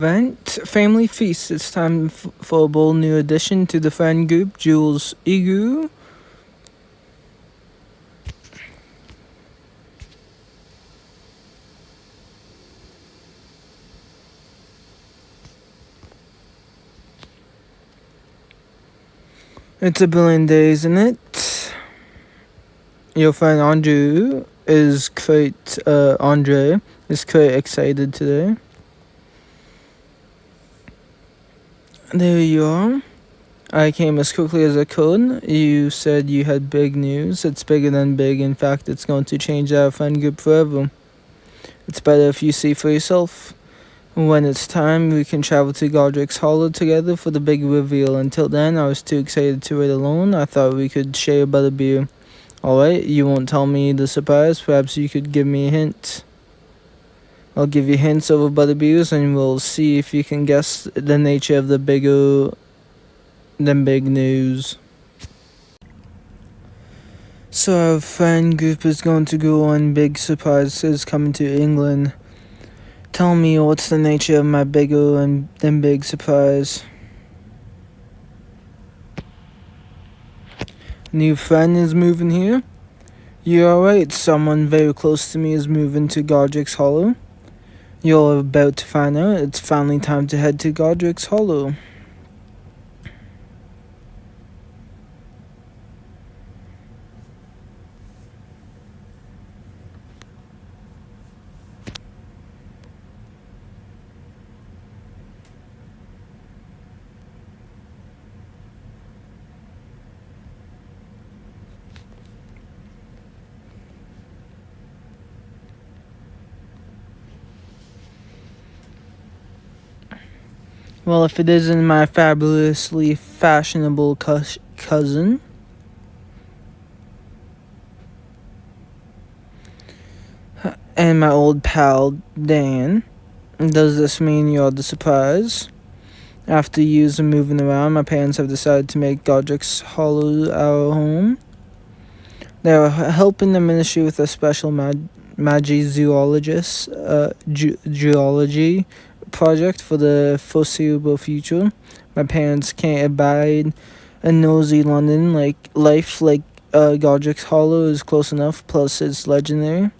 Event Family Feast. It's time for a bold new addition to the friend group, Jules Igu. It's a billion days, isn't it? Your friend Andre is quite excited today. There you are. I came as quickly as I could. You said you had big news. It's bigger than big. In fact, it's going to change our friend group forever. It's better if you see for yourself. When it's time, we can travel to Godric's Hollow together for the big reveal. Until then, I was too excited to wait alone. I thought we could share a butterbeer. Alright, you won't tell me the surprise. Perhaps you could give me a hint. I'll give you hints over butterbeers and we'll see if you can guess the nature of the bigger than big news. So our friend group is going to go on big surprises coming to England. Tell me what's the nature of my bigger than big surprise. New friend is moving here? You're alright, someone very close to me is moving to Godric's Hollow. You're about to find out. It's finally time to head to Godric's Hollow. Well, if it isn't my fabulously fashionable cousin. And my old pal, Dan. Does this mean you're the surprise? After years of moving around, my parents have decided to make Godric's Hollow our home. They are helping the ministry with a special geology project for the foreseeable future. My parents can't abide a nosy London life like Godric's Hollow is close enough, plus it's legendary.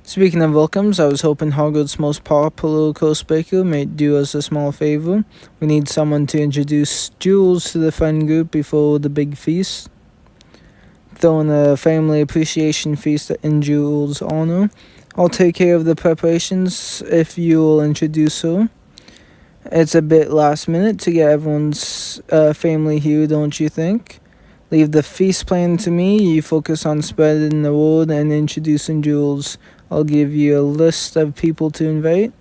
Speaking of welcomes, I was hoping Hogwarts' most popular coast baker might do us a small favor. We need someone to introduce Jules to the friend group before the big feast. Throwing a family appreciation feast in Jules' honor. I'll take care of the preparations if you'll introduce her. It's a bit last minute to get everyone's family here, don't you think? Leave the feast plan to me. You focus on spreading the word and introducing Jules. I'll give you a list of people to invite.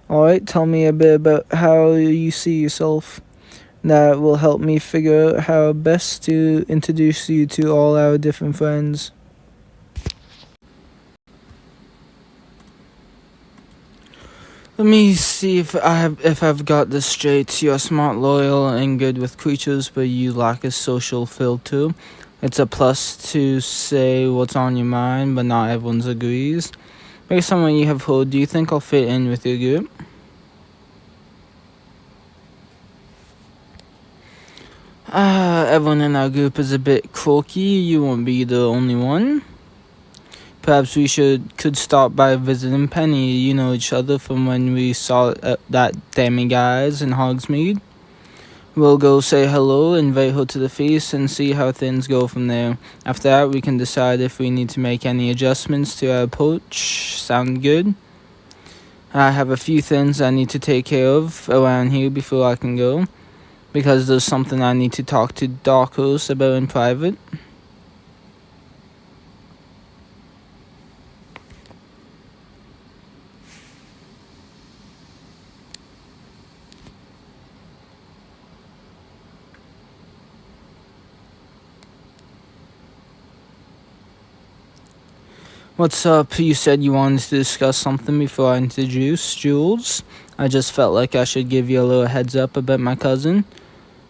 Alright, tell me a bit about how you see yourself. That will help me figure out how best to introduce you to all our different friends. Let me see if I've got this straight. You're smart, loyal, and good with creatures, but you lack a social filter. It's a plus to say what's on your mind, but not everyone agrees. Based on what you have heard, do you think I'll fit in with your group? Everyone in our group is a bit quirky. You won't be the only one. Perhaps we could stop by visiting Penny. You know each other from when we saw that Dammy guys in Hogsmeade. We'll go say hello, invite her to the feast, and see how things go from there. After that, we can decide if we need to make any adjustments to our approach. Sound good? I have a few things I need to take care of around here before I can go, because there's something I need to talk to Darkhurst about in private. What's up? You said you wanted to discuss something before I introduce Jules. I just felt like I should give you a little heads up about my cousin.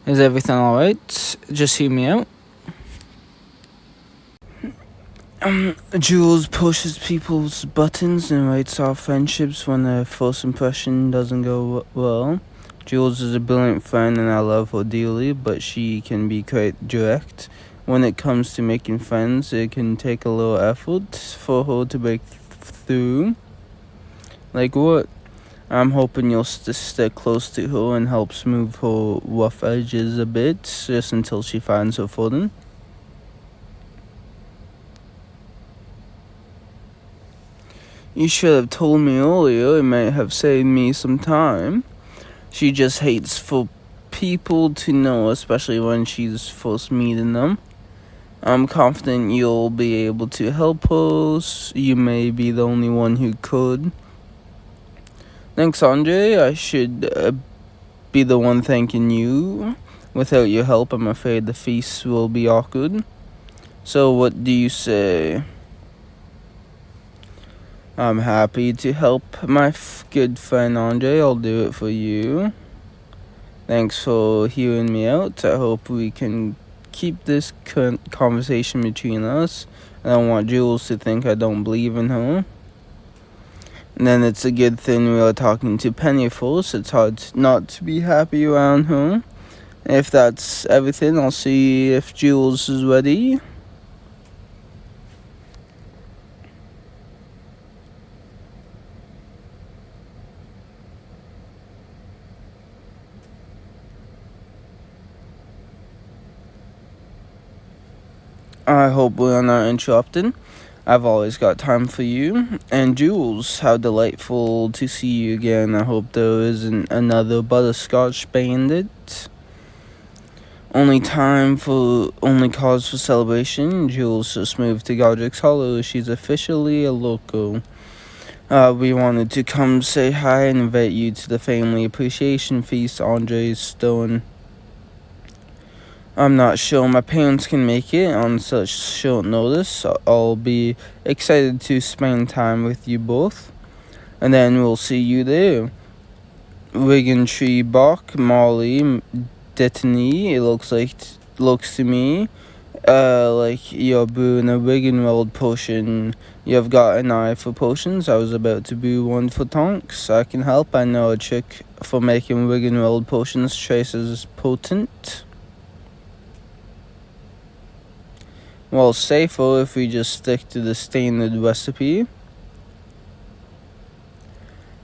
Is everything alright? Just hear me out. Jules pushes people's buttons and writes off friendships when a first impression doesn't go well. Jules is a brilliant friend and I love her dearly, but she can be quite direct. When it comes to making friends, it can take a little effort for her to break through. Like what? I'm hoping you'll stick close to her and help smooth her rough edges a bit, just until she finds her footing. You should have told me earlier, it might have saved me some time. She just hates for people to know, especially when she's first meeting them. I'm confident you'll be able to help her. You may be the only one who could. Thanks, Andre. I should be the one thanking you. Without your help, I'm afraid the feast will be awkward. So what do you say? I'm happy to help my good friend Andre. I'll do it for you. Thanks for hearing me out. I hope we can keep this conversation between us. I don't want Jules to think I don't believe in her. And then it's a good thing we are talking to Penny first. It's hard not to be happy around her. If that's everything, I'll see if Jules is ready. I hope we're not interrupting. I've always got time for you. And Jules, how delightful to see you again. I hope there isn't another butterscotch bandit. Only cause for celebration. Jules just moved to Godric's Hollow. She's officially a local. We wanted to come say hi and invite you to the family appreciation feast Andre's throwing. I'm not sure my parents can make it on such short notice. I'll be excited to spend time with you both. And then we'll see you there. Wigan Tree Bach, Molly, Dittany, it looks to me like you're brewing a Wiggenweld potion. You've got an eye for potions. I was about to brew one for Tonks. I can help. I know a trick for making Wiggenweld potions twice as potent. Well, safer if we just stick to the standard recipe.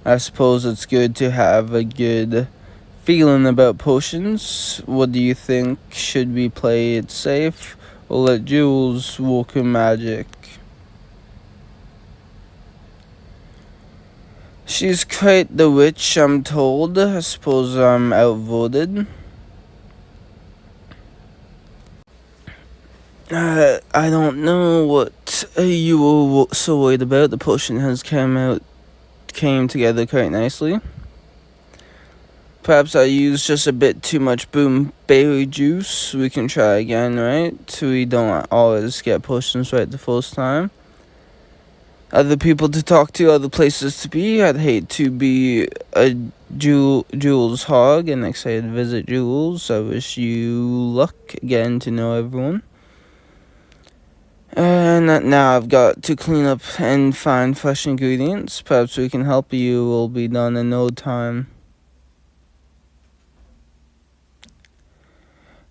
I suppose it's good to have a good feeling about potions. What do you think? Should we play it safe or let Jules work her magic? She's quite the witch, I'm told. I suppose I'm outvoted. I don't know what you were so worried about. The potion has came together quite nicely. Perhaps I used just a bit too much boomberry juice. We can try again, right? We don't always get potions right the first time. Other people to talk to, other places to be. I'd hate to be a Jules hog and excited to visit Jules. I wish you luck getting to know everyone. Now I've got to clean up and find fresh ingredients. Perhaps we can help you. Will be done in no time.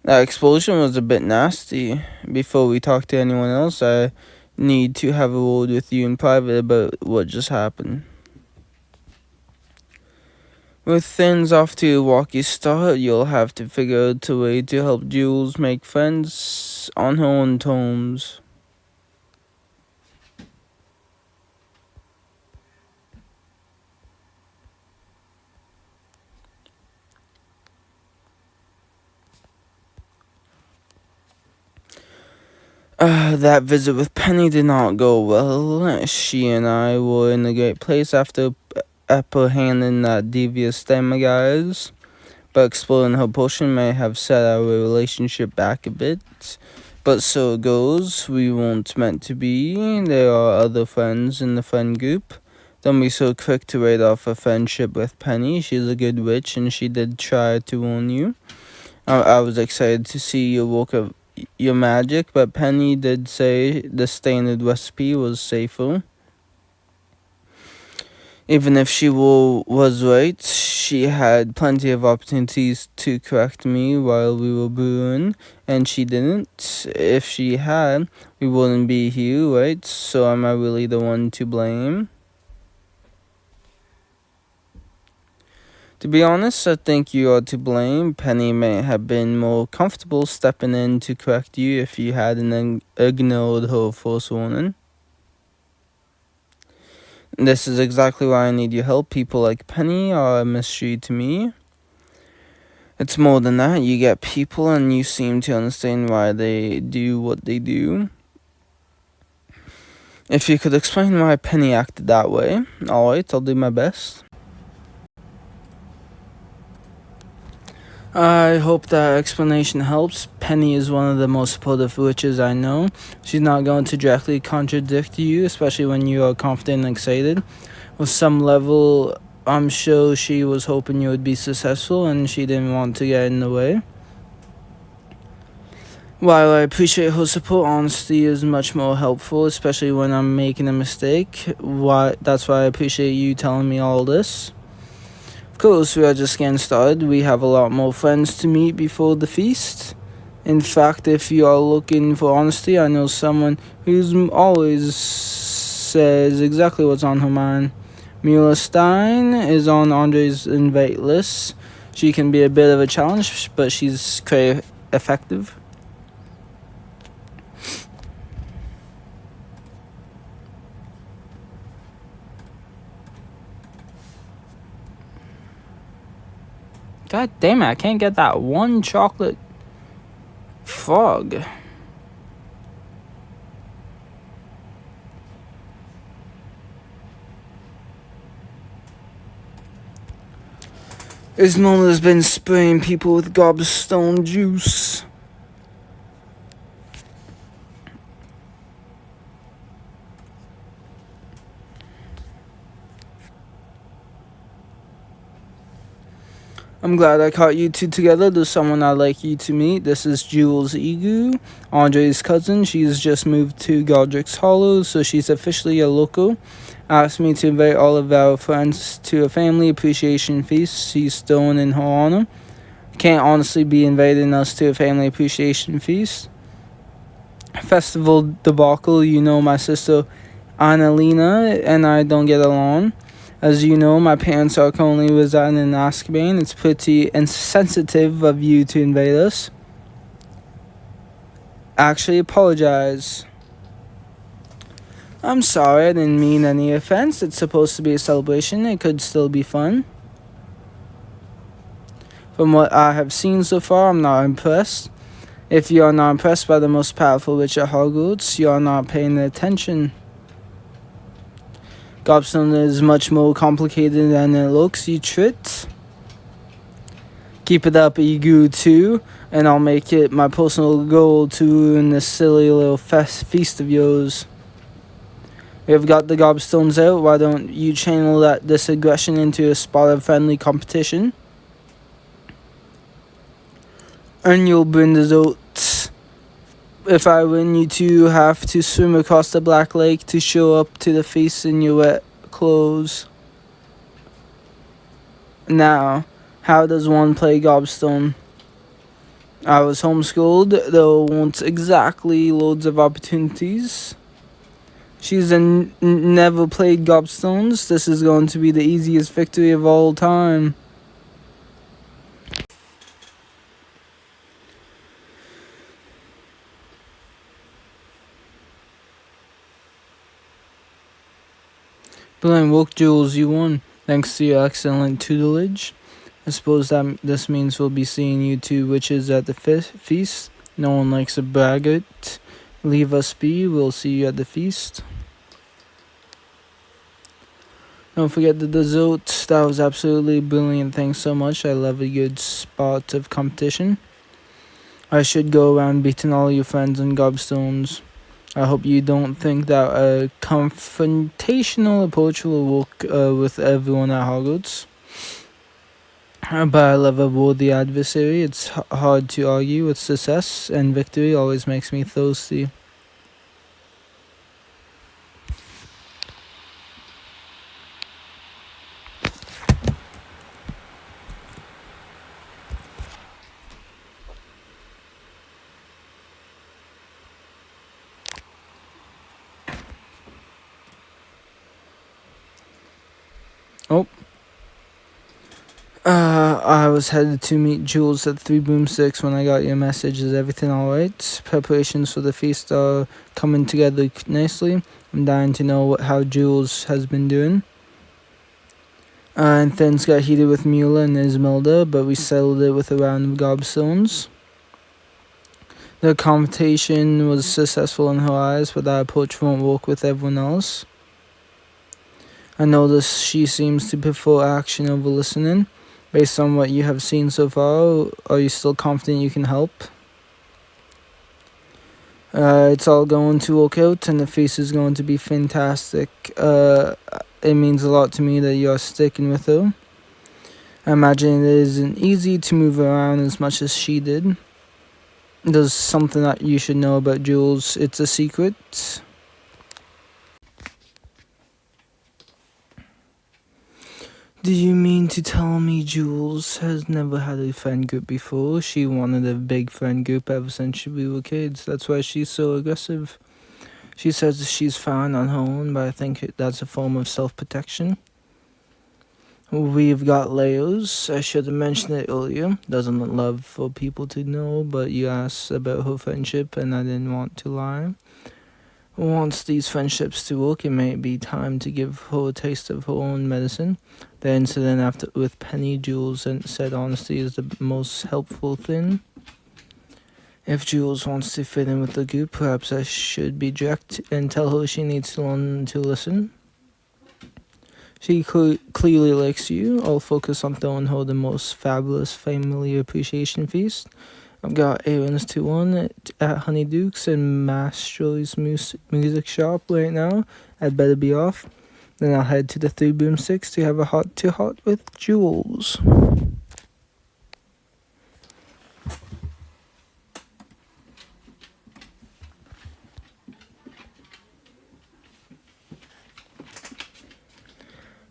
That explosion was a bit nasty. Before we talk to anyone else, I need to have a word with you in private about what just happened. With things off to a rocky start, you'll have to figure out a way to help Jules make friends on her own terms. That visit with Penny did not go well. She and I were in a great place after apprehending that devious guys. But exploring her potion may have set our relationship back a bit. But so it goes. We weren't meant to be. There are other friends in the friend group. Don't be so quick to write off a friendship with Penny. She's a good witch and she did try to warn you. I was excited to see you your magic, but Penny did say the standard recipe was safer. Even if she was right, she had plenty of opportunities to correct me while we were brewing, and she didn't. If she had, we wouldn't be here, right? So am I really the one to blame? To be honest, I think you are to blame. Penny may have been more comfortable stepping in to correct you if you hadn't ignored her first warning. This is exactly why I need your help. People like Penny are a mystery to me. It's more than that. You get people and you seem to understand why they do what they do. If you could explain why Penny acted that way, alright, I'll do my best. I hope that explanation helps. Penny is one of the most supportive witches I know. She's not going to directly contradict you, especially when you are confident and excited. With some level, I'm sure she was hoping you would be successful and she didn't want to get in the way. While I appreciate her support, honesty is much more helpful, especially when I'm making a mistake. That's why I appreciate you telling me all this. Of course, we are just getting started. We have a lot more friends to meet before the feast. In fact, if you are looking for honesty, I know someone who's always says exactly what's on her mind. Mila Stein is on Andre's invite list. She can be a bit of a challenge, but she's quite effective. God damn it, I can't get that one chocolate frog. Ismola's been spraying people with gobstone juice. I'm glad I caught you two together. There's someone I'd like you to meet. This is Jules Egu, Andre's cousin. She's just moved to Godric's Hollow, so she's officially a local. Asked me to invite all of our friends to a family appreciation feast she's throwing in her honor. Can't honestly be inviting us to a family appreciation feast. Festival debacle, you know my sister Annalena and I don't get along. As you know, my parents are currently residing in Azkaban. It's pretty insensitive of you to invite us. Actually, apologize. I'm sorry, I didn't mean any offense. It's supposed to be a celebration. It could still be fun. From what I have seen so far, I'm not impressed. If you are not impressed by the most powerful witch at Hogwarts, you are not paying attention. Gobstone is much more complicated than it looks, you trit. Keep it up, Egu, too, and I'll make it my personal goal to ruin this silly little feast of yours. We've got the gobstones out. Why don't you channel this aggression into a spot of friendly competition? And you'll bring the results. If I win, you two have to swim across the Black Lake to show up to the feast in your wet clothes. Now, how does one play gobstone? I was homeschooled, though won't exactly loads of opportunities. She's never played gobstones. This is going to be the easiest victory of all time. Brilliant work, Jules, you won. Thanks to your excellent tutelage. I suppose that this means we'll be seeing you two witches at the feast. No one likes a braggart. Leave us be, we'll see you at the feast. Don't forget the dessert. That was absolutely brilliant. Thanks so much. I love a good spot of competition. I should go around beating all your friends in gobstones. I hope you don't think that a confrontational approach will work with everyone at Hogwarts. But I love a worthy adversary. It's hard to argue with success, and victory always makes me thirsty. Oh. I was headed to meet Jules at Three Broomsticks when I got your message. Is everything alright? Preparations for the feast are coming together nicely. I'm dying to know how Jules has been doing. And things got heated with Mula and Ismelda, but we settled it with a round of gobstones. The confrontation was successful in her eyes, but that approach won't work with everyone else. I notice she seems to prefer action over listening. Based on what you have seen so far, are you still confident you can help? It's all going to work out, and the feast is going to be fantastic. It means a lot to me that you are sticking with her. I imagine it isn't easy to move around as much as she did. There's something that you should know about Jules. It's a secret. Do you mean to tell me Jules has never had a friend group before? She wanted a big friend group ever since we were kids. That's why she's so aggressive. She says she's fine on her own, but I think that's a form of self-protection. We've got layers. I should have mentioned it earlier. Doesn't love for people to know, but you asked about her friendship and I didn't want to lie. Wants these friendships to work, it may be time to give her a taste of her own medicine. The incident after with Penny, Jules said honesty is the most helpful thing. If Jules wants to fit in with the group, perhaps I should be direct and tell her she needs to learn to listen. She clearly likes you. I'll focus on throwing her the most fabulous family appreciation feast. I've got errands to run at Honeyduke's and Mastro's music shop right now. I'd better be off. Then I'll head to the Three Broomsticks to have a heart-to-heart with Jules.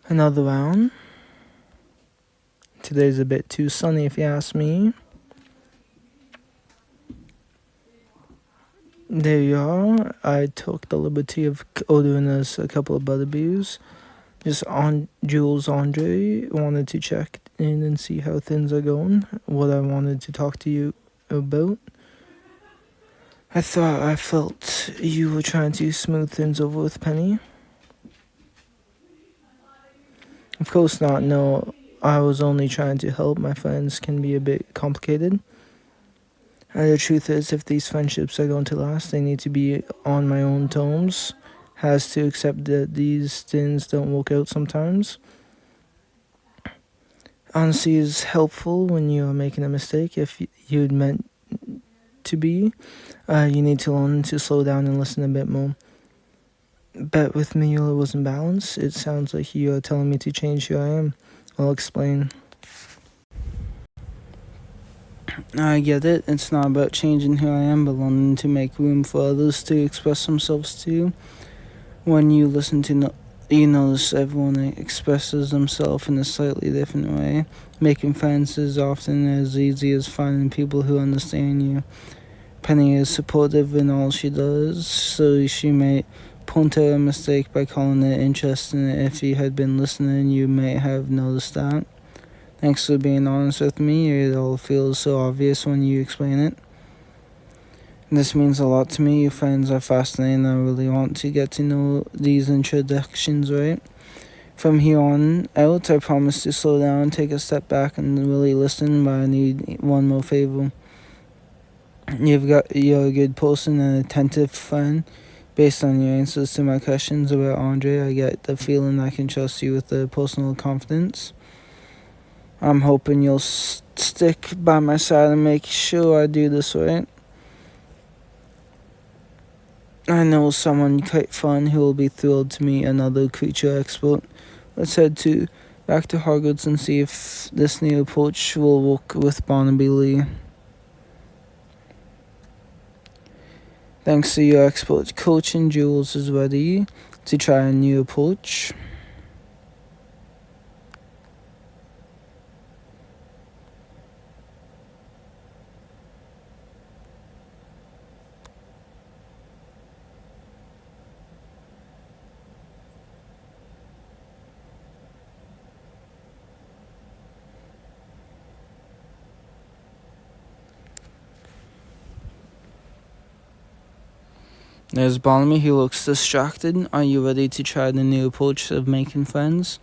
Another round. Today's a bit too sunny if you ask me. There you are. I took the liberty of ordering us a couple of butterbeers. Just on Jules Andre wanted to check in and see how things are going. What I wanted to talk to you about. I felt you were trying to smooth things over with Penny. Of course not, no. I was only trying to help. My friends can be a bit complicated. And the truth is, if these friendships are going to last, they need to be on my own terms. Has to accept that these things don't work out sometimes. Honesty is helpful when you are making a mistake. If you'd meant to be, you need to learn to slow down and listen a bit more. Bet with me it wasn't balanced. It sounds like you are telling me to change who I am. I'll explain. I get it. It's not about changing who I am, but learning to make room for others to express themselves too. When you listen to you notice everyone expresses themselves in a slightly different way. Making friends is often as easy as finding people who understand you. Penny is supportive in all she does, so she may point out a mistake by calling it interesting. If you had been listening, you may have noticed that. Thanks for being honest with me. It all feels so obvious when you explain it. This means a lot to me. Your friends are fascinating. I really want to get to know these introductions right. From here on out, I promise to slow down, take a step back, and really listen, but I need one more favor. You're a good person and attentive friend. Based on your answers to my questions about Andre, I get the feeling I can trust you with the personal confidence. I'm hoping you'll stick by my side and make sure I do this right. I know someone quite fun who will be thrilled to meet another creature expert. Let's head to back to Hogwarts and see if this new approach will work with Barnaby Lee. Thanks to your expert coaching, Jules is ready to try a new approach. There's Barnaby, he looks distracted. Are you ready to try the new approach of making friends?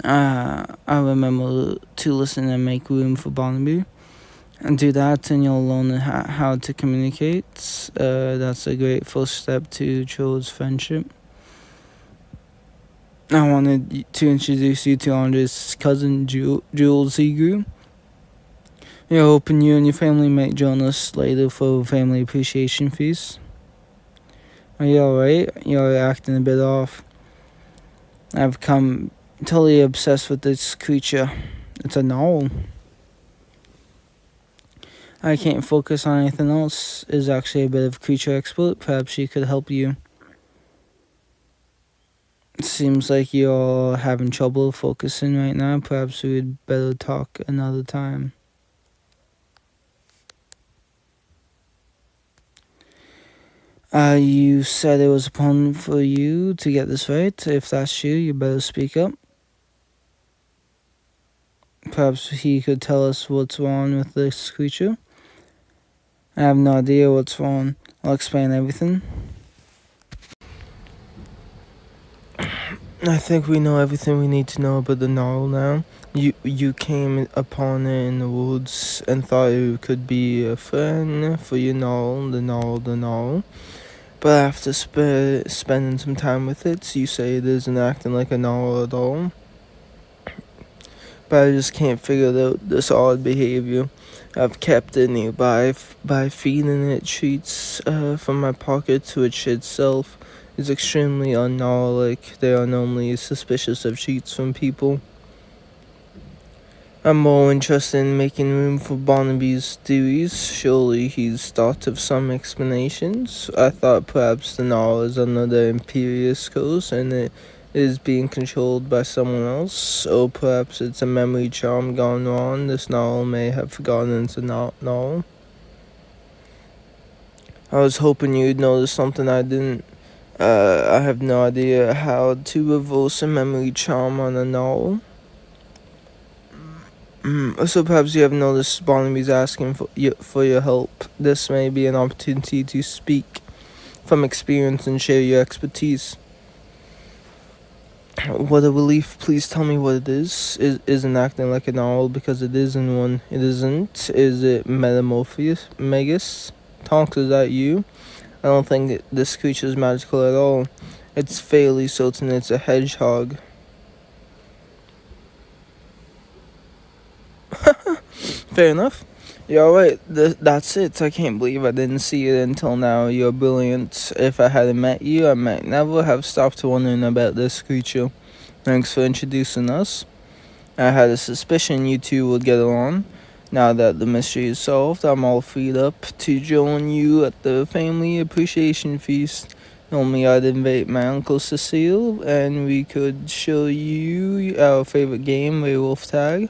I remember to listen and make room for Barnaby. And do that and you'll learn how to communicate. That's a great first step towards friendship. I wanted to introduce you to Andre's cousin, Jules Ziegler. We're hoping you and your family might join us later for a family appreciation feast. Are you alright? You're acting a bit off. I've become totally obsessed with this creature. It's a gnoll. I can't focus on anything else. Is actually a bit of creature expert. Perhaps she could help you. It seems like you're having trouble focusing right now. Perhaps we'd better talk another time. You said it was important for you to get this right. If that's true, you better speak up. Perhaps he could tell us what's wrong with this creature. I have no idea what's wrong. I'll explain everything. I think we know everything we need to know about the gnoll now. You came upon it in the woods and thought it could be a friend for your gnoll, the gnoll. But after spending some time with it, you say it isn't acting like a gnoll at all. But I just can't figure out this odd behavior. I've kept it nearby by feeding it treats from my pocket, which itself is extremely un-gnoll-like. They are normally suspicious of treats from people. I'm more interested in making room for Barnaby's theories. Surely he's thought of some explanations. I thought perhaps the gnoll is under the Imperius curse and it is being controlled by someone else. Or perhaps it's a memory charm gone wrong. This gnoll may have forgotten it's a gnoll. I was hoping you'd notice something I didn't. I have no idea how to reverse a memory charm on a gnoll. So perhaps you have noticed Barnaby's asking for your help. This may be an opportunity to speak from experience and share your expertise. What a relief. Please tell me what it is. Isn't acting like an owl because it isn't one. It isn't. Is it Metamorphosis? Tonks, is that you? I don't think this creature is magical at all. It's fairly certain it's a hedgehog. Fair enough. You're alright. That's it. I can't believe I didn't see it until now. You're brilliant. If I hadn't met you, I might never have stopped wondering about this creature. Thanks for introducing us. I had a suspicion you two would get along. Now that the mystery is solved, I'm all freed up to join you at the family appreciation feast. Normally I'd invite my Uncle Cecile and we could show you our favorite game, Werewolf Tag.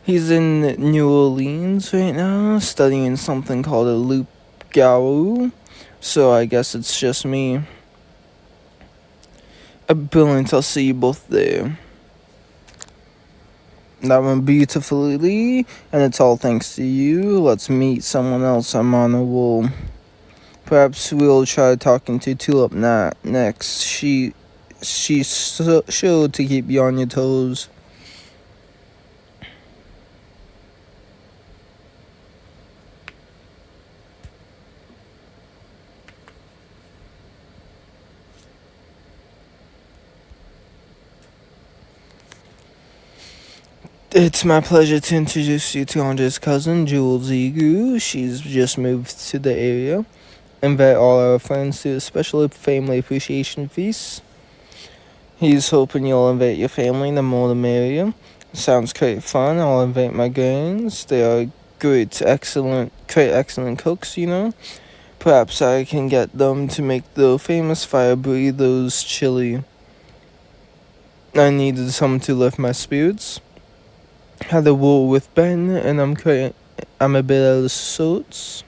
He's in New Orleans right now, studying something called a loup garou, so I guess it's just me. Brilliant, I'll see you both there. That went beautifully, and it's all thanks to you. Let's meet someone else I'm on a wall. Perhaps we'll try talking to Tulip next. She's sure to keep you on your toes. It's my pleasure to introduce you to Andre's cousin, Jules Ziegler. She's just moved to the area. Invite all our friends to a special family appreciation feast. He's hoping you'll invite your family, the more the merrier. Sounds quite fun. I'll invite my grands. They are quite excellent cooks, you know. Perhaps I can get them to make the famous fire burritos chili. I needed some to lift my spirits. Had a war with Ben, and I'm a bit out of sorts.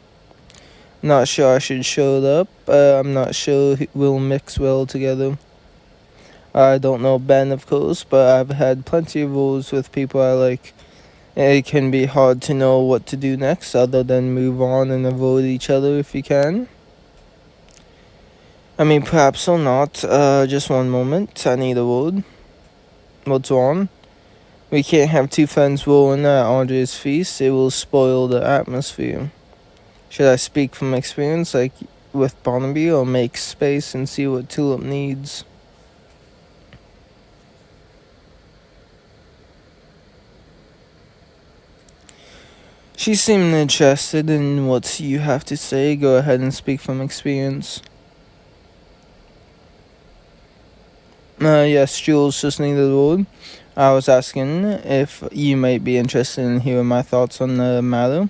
Not sure I should show it up. I'm not sure we'll mix well together. I don't know Ben, of course, but I've had plenty of wars with people I like. It can be hard to know what to do next other than move on and avoid each other if you can. I mean, perhaps or not. Just one moment. I need a word. What's on? We can't have two friends rolling at Andre's feast. It will spoil the atmosphere. Should I speak from experience, like with Barnaby, or make space and see what Tulip needs? She seemed interested in what you have to say. Go ahead and speak from experience. Yes, Jules just needed a word. I was asking if you might be interested in hearing my thoughts on the matter.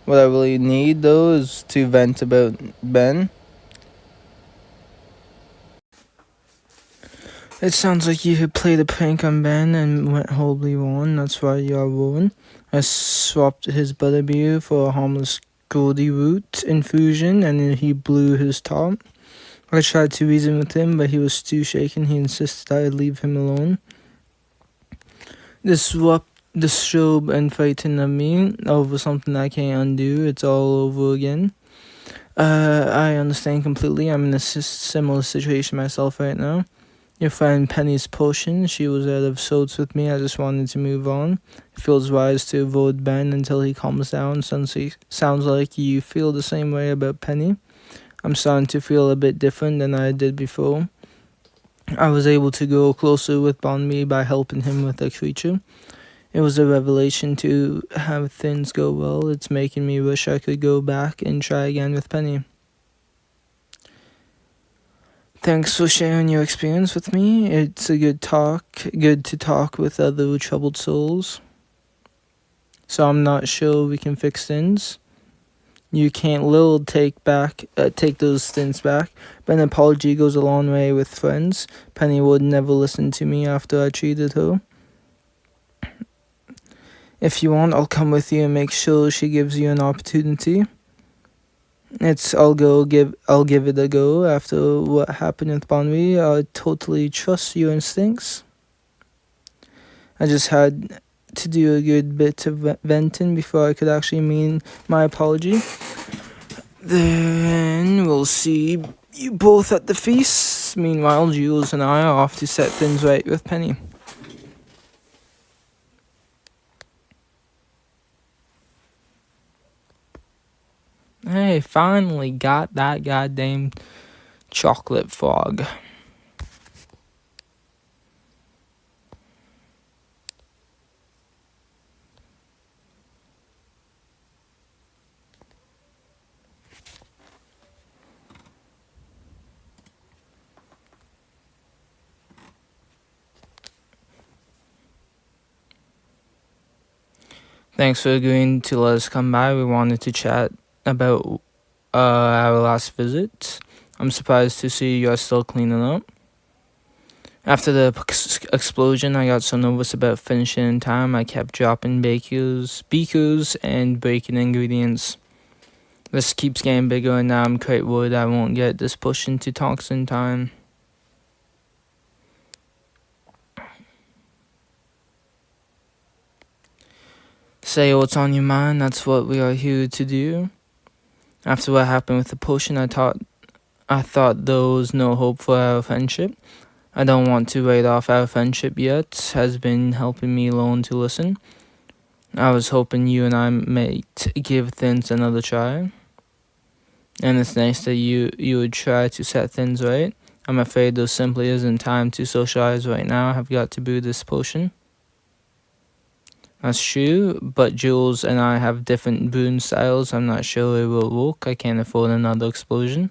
What I really need, though, is to vent about Ben. It sounds like you had played a prank on Ben and went horribly wrong. That's why you're ruined. I swapped his butterbeer for a harmless Goldie root infusion, and he blew his top. I tried to reason with him, but he was too shaken. He insisted I'd leave him alone. This strobe and frightened of me over something I can't undo. It's all over again. I understand completely. I'm in a similar situation myself right now. Your friend Penny's potion, she was out of sorts with me. I just wanted to move on. It feels wise to avoid Ben until he calms down. Sounds like you feel the same way about Penny. I'm starting to feel a bit different than I did before. I was able to grow closer with Bonmi by helping him with a creature. It was a revelation to have things go well. It's making me wish I could go back and try again with Penny. Thanks for sharing your experience with me. It's a good to talk with other troubled souls. So I'm not sure we can fix things. You can't take those things back, but an apology goes a long way with friends. Penny would never listen to me after I treated her. If you want, I'll come with you and make sure she gives you an opportunity. I'll give it a go after what happened with Bonvi. I totally trust your instincts. I just had to do a good bit of venting before I could actually mean my apology. Then we'll see you both at the feast. Meanwhile, Jules and I are off to set things right with Penny. Hey, finally got that goddamn chocolate frog. Thanks for agreeing to let us come by. We wanted to chat about our last visit. I'm surprised to see you're still cleaning up. After the explosion, I got so nervous about finishing in time, I kept dropping beakers, and breaking ingredients. This keeps getting bigger, and now I'm quite worried I won't get this pushed into talks in time. Say what's on your mind, that's what we are here to do. After what happened with the potion, I thought there was no hope for our friendship. I don't want to write off our friendship yet, has been helping me learn to listen. I was hoping you and I might give things another try. And it's nice that you would try to set things right. I'm afraid there simply isn't time to socialize right now. I've got to brew this potion. That's true, but Jules and I have different brewing styles. I'm not sure it will work. I can't afford another explosion.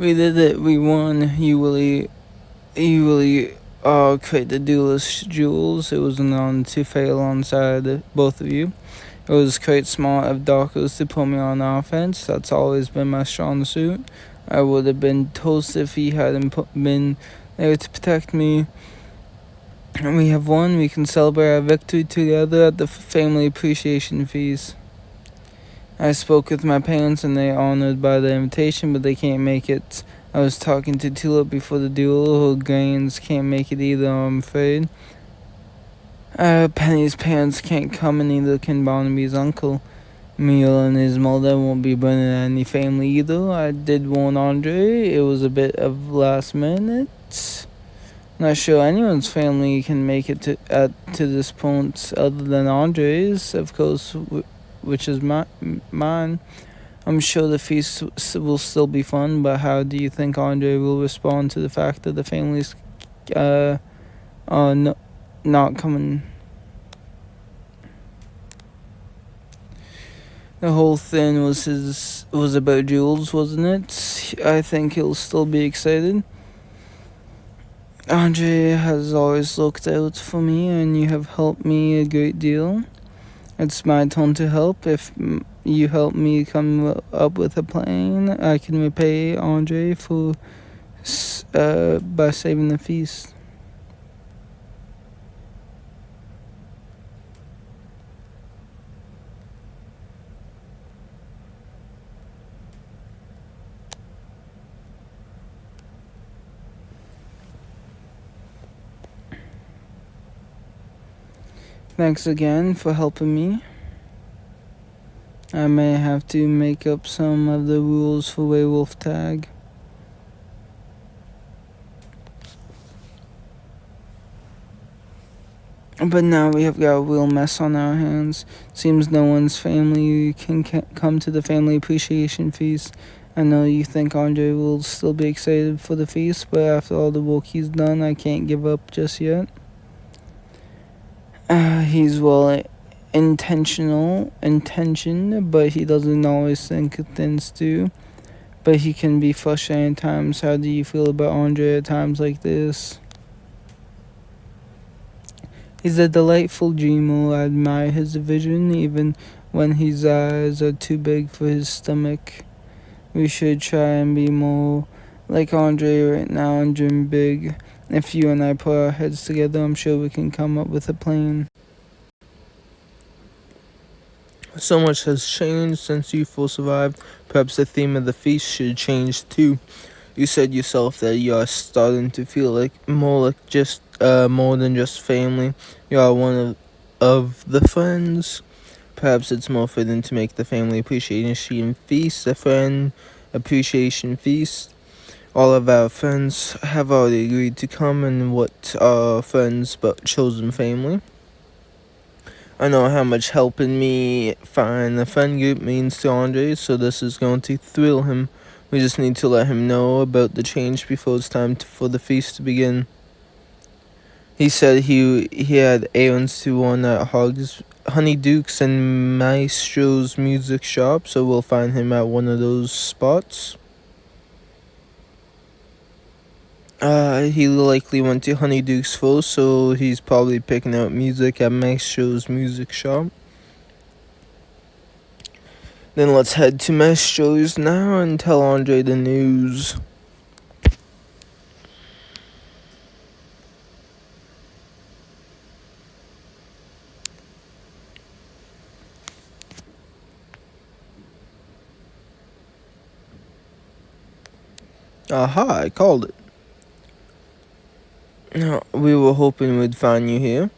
We did it. We won. You really create the duelist Jules. It was an honor to fight alongside both of you. It was quite smart of Darkos to put me on offense. That's always been my strong suit. I would have been toast if he hadn't been there to protect me. And we have won. We can celebrate our victory together at the family appreciation feast. I spoke with my parents and they honored by the invitation, but they can't make it. I was talking to Tulip before the duel. Her grains can't make it either, I'm afraid. Penny's parents can't come, and neither can Barnaby's uncle. Emil and his mother won't be bringing any family either. I did warn Andre. It was a bit of last minute. Not sure anyone's family can make it to this point other than Andre's, of course, which is mine. I'm sure the feast will still be fun, but how do you think Andre will respond to the fact that the family's not coming? The whole thing was about Jules, wasn't it? I think he'll still be excited. Andre has always looked out for me, and you have helped me a great deal. It's my turn to help. If you help me come up with a plan, I can repay Andre for by saving the feast. Thanks again for helping me. I may have to make up some of the rules for Werewolf Tag. But now we have got a real mess on our hands. Seems no one's family can come to the family appreciation feast. I know you think Andre will still be excited for the feast, but after all the work he's done, I can't give up just yet. He's intentioned, but he doesn't always think things through. But he can be frustrating at times. How do you feel about Andre at times like this? He's a delightful dreamer. I admire his vision, even when his eyes are too big for his stomach. We should try and be more like Andre right now and dream big. If you and I put our heads together, I'm sure we can come up with a plan. So much has changed since you first survived. Perhaps the theme of the feast should change too. You said yourself that you are starting to feel like more than just family. You are one of the friends. Perhaps it's more fitting to make the family appreciation feast a friend appreciation feast. All of our friends have already agreed to come, and what are friends but chosen family? I know how much helping me find the friend group means to Andre, so this is going to thrill him. We just need to let him know about the change before it's time for the feast to begin. He said he had errands to run at Honeydukes and Maestro's music shop, so we'll find him at one of those spots. He likely went to Honeydukes first, so he's probably picking out music at Maestro's music shop. Then let's head to Maestro's now and tell Andre the news. Aha, I called it. We were hoping we'd find you here.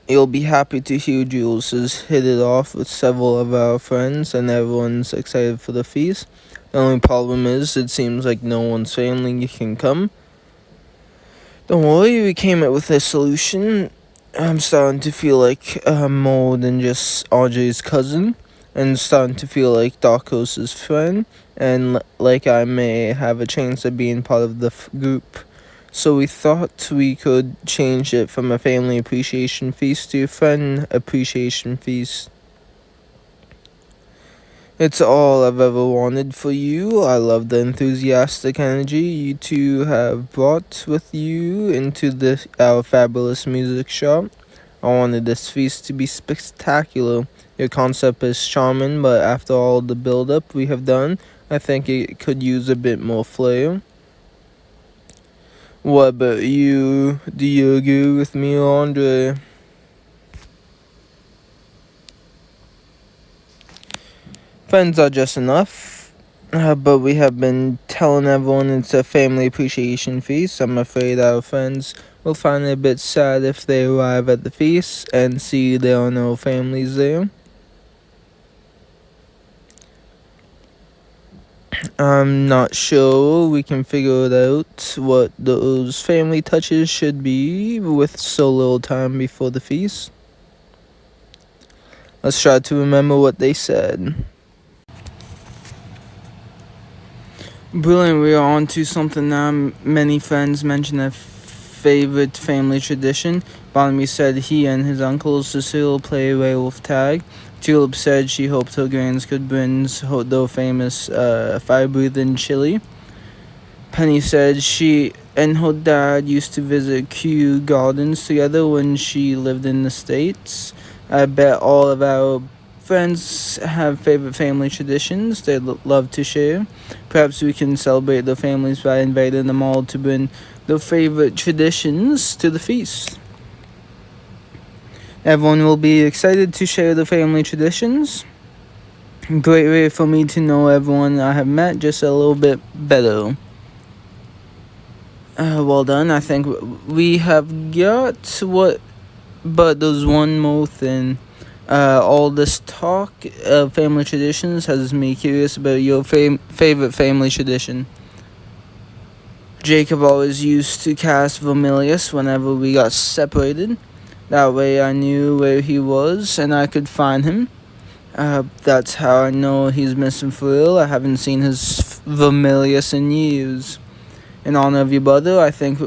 You'll be happy to hear Jules has hit it off with several of our friends and everyone's excited for the feast. The only problem is it seems like no one's family can come. Don't worry, we came up with a solution. I'm starting to feel like more than just Audrey's cousin, and starting to feel like Darkos' friend, and like I may have a chance of being part of the group. So we thought we could change it from a family appreciation feast to a friend appreciation feast. It's all I've ever wanted for you. I love the enthusiastic energy you two have brought with you into our fabulous music shop. I wanted this feast to be spectacular. Your concept is charming, but after all the build-up we have done, I think it could use a bit more flair. What about you? Do you agree with me, Andre? Friends are just enough, but we have been telling everyone it's a family appreciation feast. I'm afraid our friends will find it a bit sad if they arrive at the feast and see there are no families there. I'm not sure we can figure it out what those family touches should be with so little time before the feast. Let's try to remember what they said. Brilliant, we are on to something now. Many friends mention a favorite family tradition. Barnaby said he and his uncle Cecile play werewolf tag. Tulip said she hoped her grands could bring the famous fire-breathing chili. Penny said she and her dad used to visit Kew Gardens together when she lived in the States. I bet all of our friends have favorite family traditions they'd love to share. Perhaps we can celebrate their families by inviting them all to bring their favorite traditions to the feast. Everyone will be excited to share their family traditions. Great way for me to know everyone I have met just a little bit better. Well done. I think we have got what, but there's one more thing. All this talk of family traditions has me curious about your favorite family tradition. Jacob always used to cast Vermilius whenever we got separated. That way I knew where he was and I could find him. That's how I know he's missing for real. I haven't seen his Vermilius in years. In honor of your brother, I think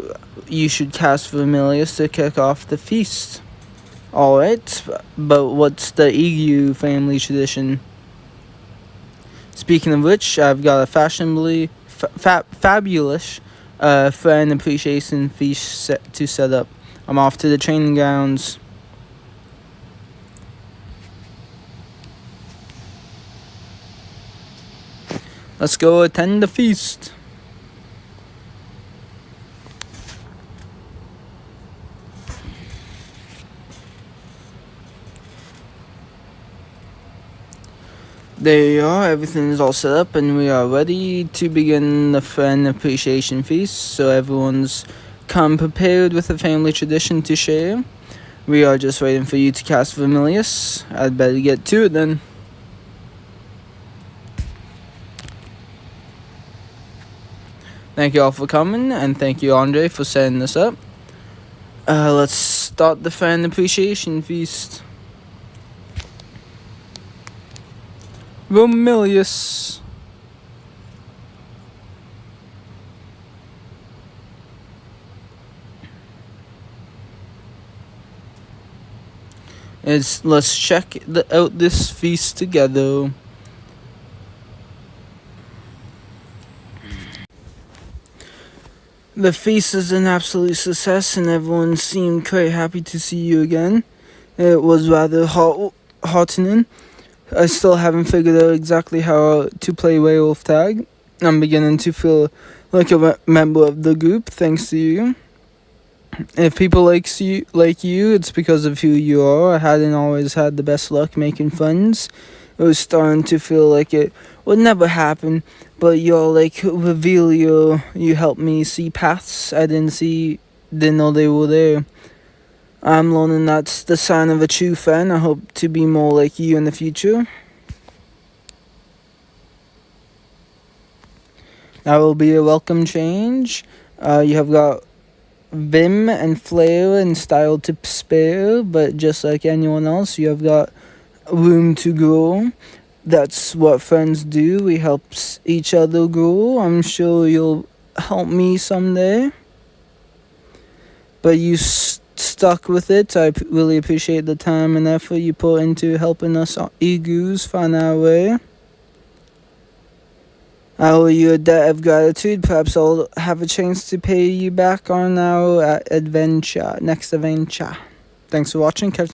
you should cast Vermilius to kick off the feast. Alright, but what's the EU family tradition? Speaking of which, I've got a fashionably fabulous friend appreciation feast to set up. I'm off to the training grounds. Let's go attend the feast. There you are, everything is all set up and we are ready to begin the friend appreciation feast. So everyone's come prepared with a family tradition to share. We are just waiting for you to cast Vermilius. I'd better get to it then. Thank you all for coming, and thank you, Andre, for setting this up. Let's start the fan appreciation feast. Vermilius. Let's check out this feast together. The feast is an absolute success and everyone seemed quite happy to see you again. It was rather heartening. I still haven't figured out exactly how to play werewolf tag. I'm beginning to feel like a member of the group thanks to you. If people like you, it's because of who you are. I hadn't always had the best luck making friends. It was starting to feel like it would never happen, but you're like reveal you helped me see paths I didn't know they were there. I'm learning that's the sign of a true friend. I hope to be more like you in the future. That will be a welcome change. You have got vim and flair and style to spare, but just like anyone else, you have got room to grow. That's what friends do. We help each other grow. I'm sure you'll help me someday. But you stuck with it. I really appreciate the time and effort you put into helping us egoos find our way. I owe you a debt of gratitude. Perhaps I'll have a chance to pay you back on our next adventure. Thanks for watching. Catch